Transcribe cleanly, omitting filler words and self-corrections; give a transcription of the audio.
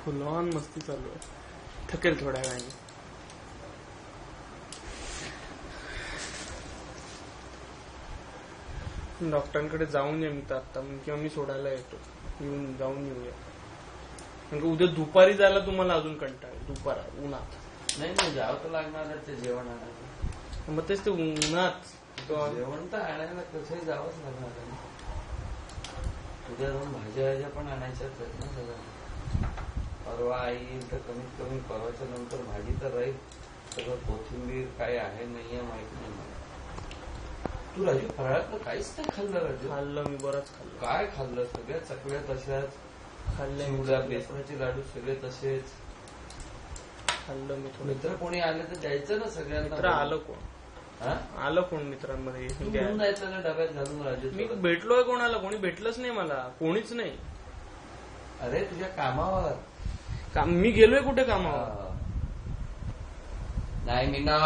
फुल on मस्ती चालू आहे. थकेल थोड्या वेळाने. डॉक्टरांकडे जाऊन ये मी तर आता, किंवा मी सोडायला येतो. येऊन जाऊन येऊया. म्हणजे उद्या दुपारी जायला तुम्हाला अजून कंटाळ दुपार उन्हात. नाही जावं तर लागणार ते जेवण आणायचं. मग तेच ते उन्हात जेवण तर आणायला कसंही जावंच लागणार. उद्या जाऊन भाज्या पण आणायच्याच आहेत ना सगळ्या. परवा आई येईल तर कमीत कमी परवाच्या नंतर भाजी तर राहील. सगळं कोथिंबीर काय आहे नाहीये माहित नाही मला. तू राजू फराळातलं काहीच नाही खाल्लं राजू? खाल्लं मी बरंच खाल्लं. काय खाल्लं? सगळ्या चकल्या तशाच खाल्ल्या. बेसनाचे लाडू सगळे तसेच खाल्लं मी. मित्र कोणी आले तर द्यायचं ना सगळ्यांना. मित्र आलं कोण? आलं कोण मित्रांमध्ये? घेऊन जायचं ना डब्यात घालून राजू. मी भेटलोय कोणाला? कोणी भेटलंच नाही मला. कोणीच नाही. अरे तुझ्या कामावर मी गेलोय कुठे कामावर? नाही मीना.